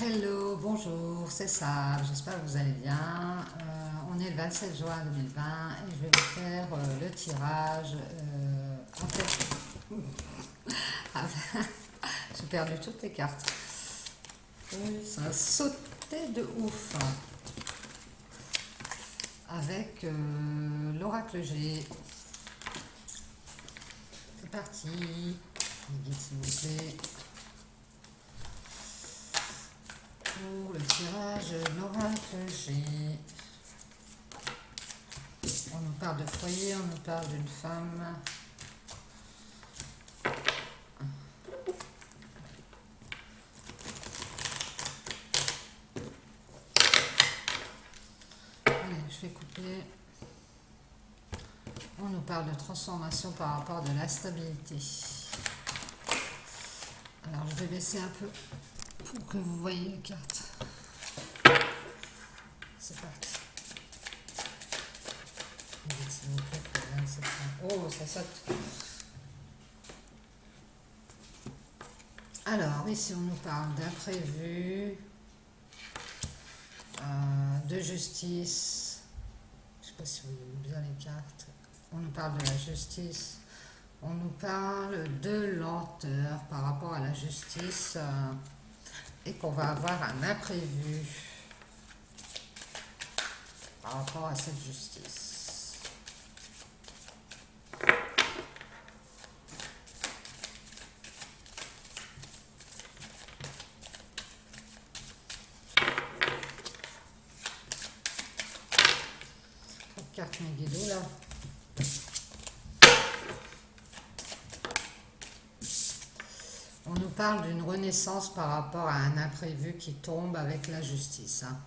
Hello, bonjour, c'est ça, j'espère que vous allez bien. On est le 27 juin 2020 et je vais vous faire le tirage. En fait, j'ai perdu toutes les cartes. Ça a sauté de ouf. Avec l'oracle G. C'est parti. Les guides, s'il vous plaît. Pour le tirage, l'oracle G. On nous parle de foyer, on nous parle d'une femme. Allez, je vais couper. On nous parle de transformation par rapport de la stabilité. Alors, je vais baisser un peu pour que vous voyez les cartes. C'est parti. S'il vous plaît, pour le 27. Oh, ça saute. Alors, ici, on nous parle d'imprévu, de justice. Je ne sais pas si vous voyez bien les cartes. On nous parle de la justice. On nous parle de lenteur par rapport à la justice et qu'on va avoir un imprévu par rapport à cette justice. Carte Megiddo là. On nous parle d'une renaissance par rapport à un imprévu qui tombe avec la justice. Hein.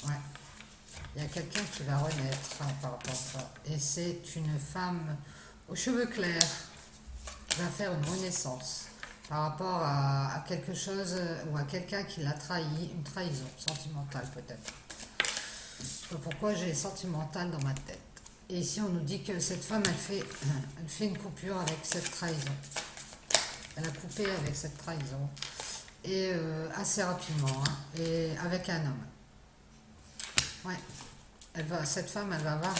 Ouais. Il y a quelqu'un qui va renaître par rapport à ça. Et c'est une femme aux cheveux clairs qui va faire une renaissance par rapport à quelque chose ou à quelqu'un qui l'a trahi, une trahison sentimentale peut-être. Je sais pas pourquoi j'ai sentimental dans ma tête. Et ici on nous dit que cette femme elle fait une coupure avec cette trahison. Elle a coupé avec cette trahison. Et assez rapidement. Hein, et avec un homme. Ouais. Cette femme, elle va avoir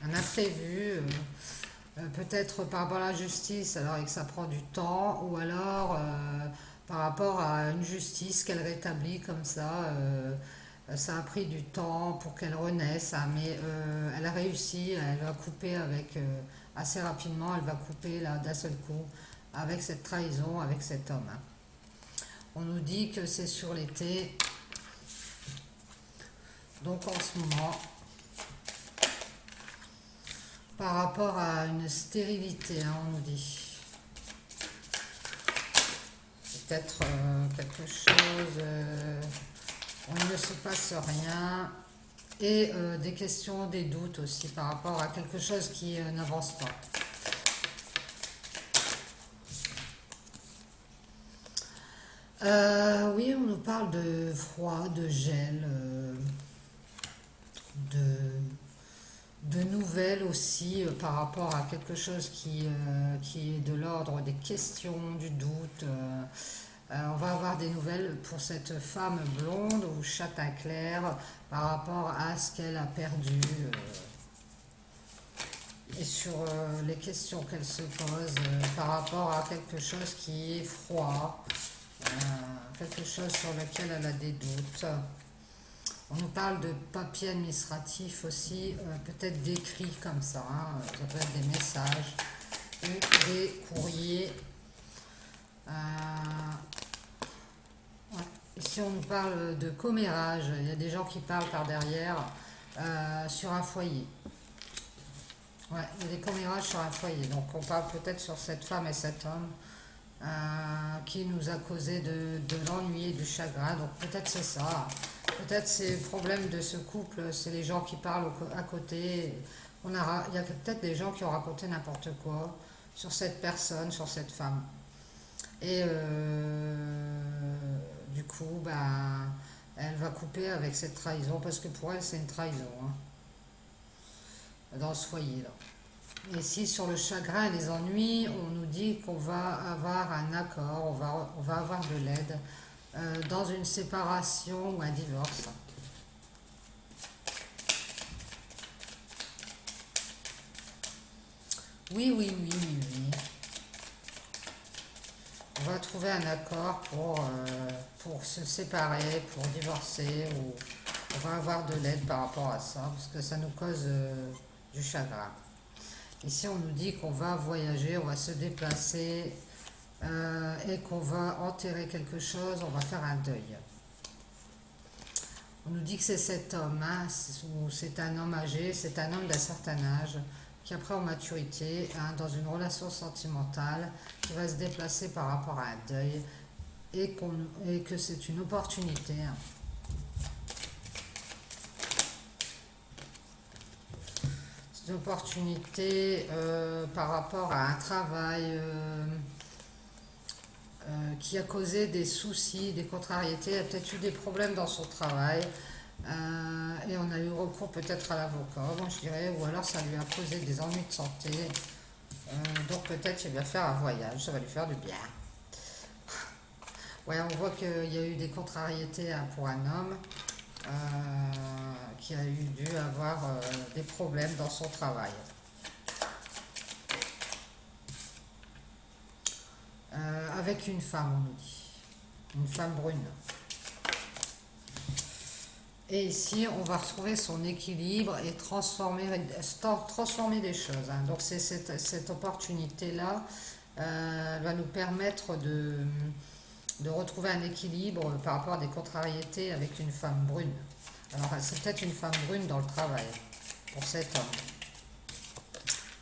un imprévu. Peut-être par rapport à la justice, alors que ça prend du temps. Ou alors par rapport à une justice qu'elle rétablit comme ça. Ça a pris du temps pour qu'elle renaisse. Hein, mais elle a réussi. Elle va couper avec... assez rapidement, elle va couper là d'un seul coup avec cette trahison, avec cet homme. Hein. On nous dit que c'est sur l'été, donc en ce moment, par rapport à une stérilité, hein, on nous dit. Peut-être quelque chose, on ne se passe rien, et des questions, des doutes aussi par rapport à quelque chose qui n'avance pas. Oui, on nous parle de froid, de gel, de nouvelles aussi par rapport à quelque chose qui est de l'ordre des questions, du doute. On va avoir des nouvelles pour cette femme blonde ou châtain clair par rapport à ce qu'elle a perdu et sur les questions qu'elle se pose par rapport à quelque chose qui est froid. Quelque chose sur lequel elle a des doutes. On nous parle de papier administratif aussi, peut-être d'écrit comme ça, hein, ça peut être des messages ou des courriers. Euh, ouais. Ici on nous parle de commérage, il y a des gens qui parlent par derrière sur un foyer. Ouais, il y a des commérages sur un foyer, donc on parle peut-être sur cette femme et cet homme. Qui nous a causé de l'ennui et du chagrin. Donc peut-être c'est ça. Peut-être c'est le problème de ce couple, c'est les gens qui parlent à côté. Il y a peut-être des gens qui ont raconté n'importe quoi sur cette personne, sur cette femme. Et du coup, bah, elle va couper avec cette trahison parce que pour elle c'est une trahison hein, dans ce foyer-là. Et si sur le chagrin et les ennuis, on nous dit qu'on va avoir un accord, on va avoir de l'aide dans une séparation ou un divorce. Oui, oui, oui, oui, oui. On va trouver un accord pour se séparer, pour divorcer, ou on va avoir de l'aide par rapport à ça, parce que ça nous cause du chagrin. Ici, on nous dit qu'on va voyager, on va se déplacer, et qu'on va enterrer quelque chose, on va faire un deuil. On nous dit que c'est cet homme, hein, ou c'est un homme âgé, c'est un homme d'un certain âge, qui après en maturité, hein, dans une relation sentimentale, qui va se déplacer par rapport à un deuil, et que c'est une opportunité, hein. C'est une opportunité par rapport à un travail qui a causé des soucis, des contrariétés, il a peut-être eu des problèmes dans son travail, et on a eu recours peut-être à l'avocat, moi je dirais, ou alors ça lui a causé des ennuis de santé, donc peut-être il va faire un voyage, ça va lui faire du bien. Ouais, on voit qu'il y a eu des contrariétés, hein, pour un homme euh, qui a dû avoir des problèmes dans son travail. Avec une femme, on nous dit, une femme brune. Et ici, on va retrouver son équilibre et transformer des choses, hein. Donc c'est cette opportunité-là va nous permettre de retrouver un équilibre par rapport à des contrariétés avec une femme brune. Alors c'est peut-être une femme brune dans le travail pour cet homme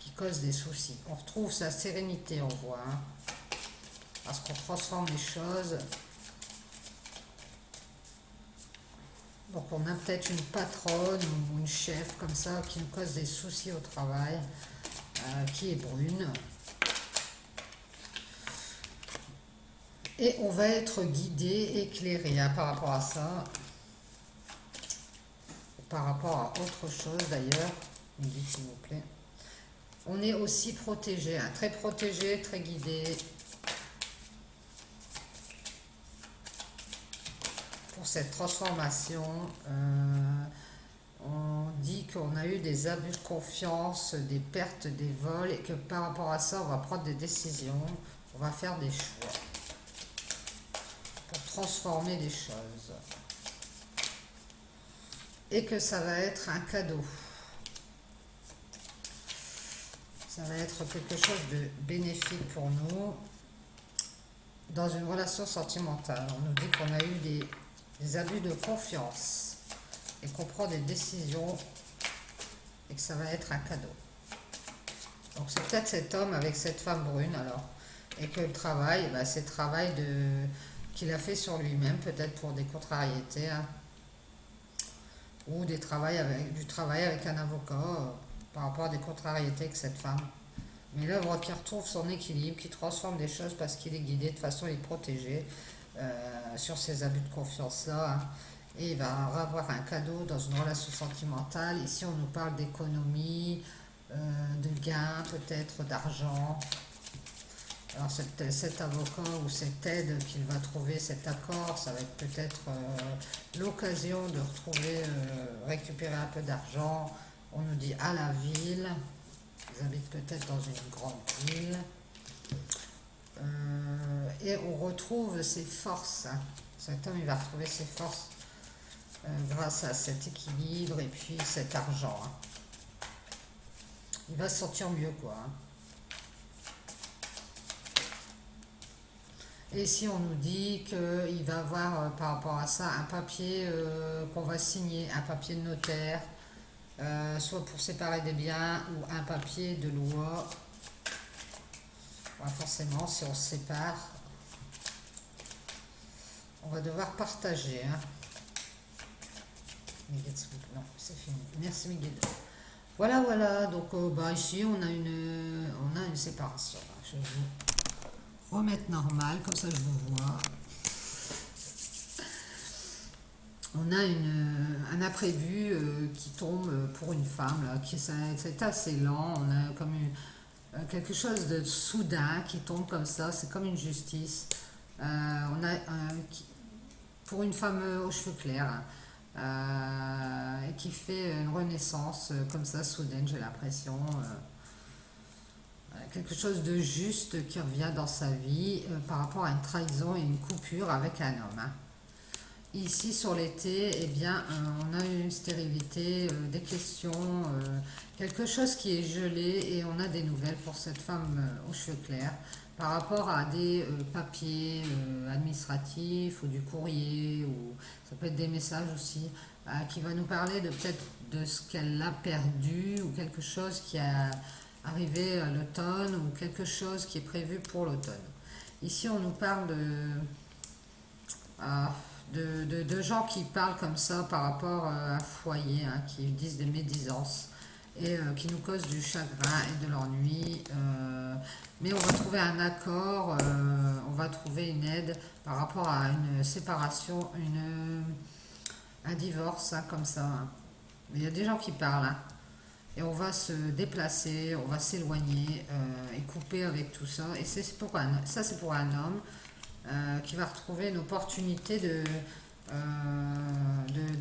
qui cause des soucis. On retrouve sa sérénité, on voit, hein, parce qu'on transforme les choses. Donc on a peut-être une patronne ou une chef comme ça qui nous cause des soucis au travail, qui est brune. Et on va être guidé, éclairé, hein, par rapport à ça. Par rapport à autre chose d'ailleurs, me dites s'il vous plaît. On est aussi protégé, hein, très protégé, très guidé. Pour cette transformation, on dit qu'on a eu des abus de confiance, des pertes, des vols, et que par rapport à ça, on va prendre des décisions, on va faire des choix pour transformer les choses. Et que ça va être un cadeau. Ça va être quelque chose de bénéfique pour nous dans une relation sentimentale. On nous dit qu'on a eu des abus de confiance et qu'on prend des décisions et que ça va être un cadeau. Donc c'est peut-être cet homme avec cette femme brune alors. Et que le travail, c'est le travail qu'il a fait sur lui-même, peut-être pour des contrariétés, hein, ou du travail avec un avocat par rapport à des contrariétés avec cette femme. Mais l'œuvre qui retrouve son équilibre, qui transforme des choses parce qu'il est guidé, de toute façon il est protégé sur ces abus de confiance-là, hein. Et il va avoir un cadeau dans une relation sentimentale. Ici on nous parle d'économie, de gains, peut-être d'argent. Alors cet avocat ou cette aide qu'il va trouver, cet accord, ça va être peut-être l'occasion de retrouver, récupérer un peu d'argent. On nous dit à la ville. Ils habitent peut-être dans une grande ville. Et on retrouve ses forces, hein. Cet homme, il va retrouver ses forces grâce à cet équilibre et puis cet argent, hein. Il va se sentir mieux, quoi, hein. Et ici, on nous dit qu'il va avoir, par rapport à ça, un papier qu'on va signer, un papier de notaire, soit pour séparer des biens ou un papier de loi. Forcément, si on se sépare, on va devoir partager, hein. Non, c'est fini. Merci Miguel. Voilà, voilà. Donc ici, on a une séparation. Je vais vous remettre normal, comme ça je vous vois. On a un imprévu qui tombe pour une femme, là, c'est assez lent. On a comme quelque chose de soudain qui tombe comme ça, c'est comme une justice. On a pour une femme aux cheveux clairs, hein, et qui fait une renaissance comme ça, soudaine, j'ai l'impression. Quelque chose de juste qui revient dans sa vie par rapport à une trahison et une coupure avec un homme, hein. Ici sur l'été, eh bien, on a une stérilité, des questions, quelque chose qui est gelé et on a des nouvelles pour cette femme aux cheveux clairs par rapport à des papiers administratifs ou du courrier ou ça peut être des messages aussi qui va nous parler de peut-être de ce qu'elle a perdu ou quelque chose qui a arrivé à l'automne ou quelque chose qui est prévu pour l'automne. Ici, on nous parle euh, de gens qui parlent comme ça par rapport à un foyer, hein, qui disent des médisances et qui nous causent du chagrin et de l'ennui. Mais on va trouver un accord, on va trouver une aide par rapport à une séparation, un divorce, hein, comme ça, hein. Mais il y a des gens qui parlent, hein. Et on va se déplacer, on va s'éloigner et couper avec tout ça. Et ça, c'est pour un homme qui va retrouver une opportunité de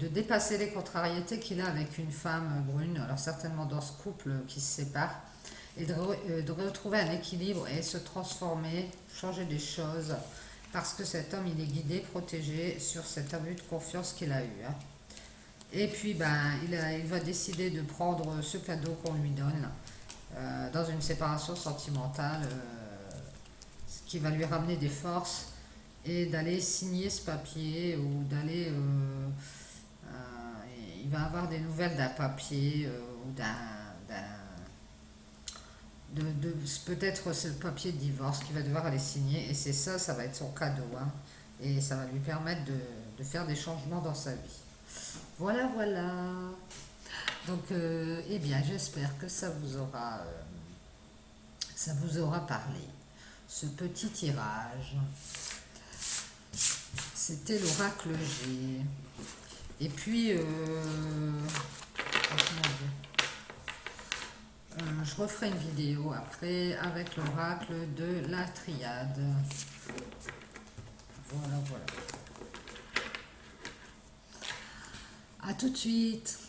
dépasser les contrariétés qu'il a avec une femme brune, alors certainement dans ce couple qui se sépare, et de retrouver un équilibre et se transformer, changer des choses, parce que cet homme, il est guidé, protégé sur cet abus de confiance qu'il a eu, hein. Et puis, ben, il va décider de prendre ce cadeau qu'on lui donne dans une séparation sentimentale, ce qui va lui ramener des forces et d'aller signer ce papier ou d'aller... il va avoir des nouvelles d'un papier ou peut-être ce papier de divorce qu'il va devoir aller signer et c'est ça, ça va être son cadeau, hein, et ça va lui permettre de faire des changements dans sa vie. Voilà, voilà. Donc, eh bien, j'espère que ça vous aura parlé. Ce petit tirage. C'était l'oracle G. Et puis, je referai une vidéo après avec l'oracle de la triade. Voilà, voilà. À tout de suite.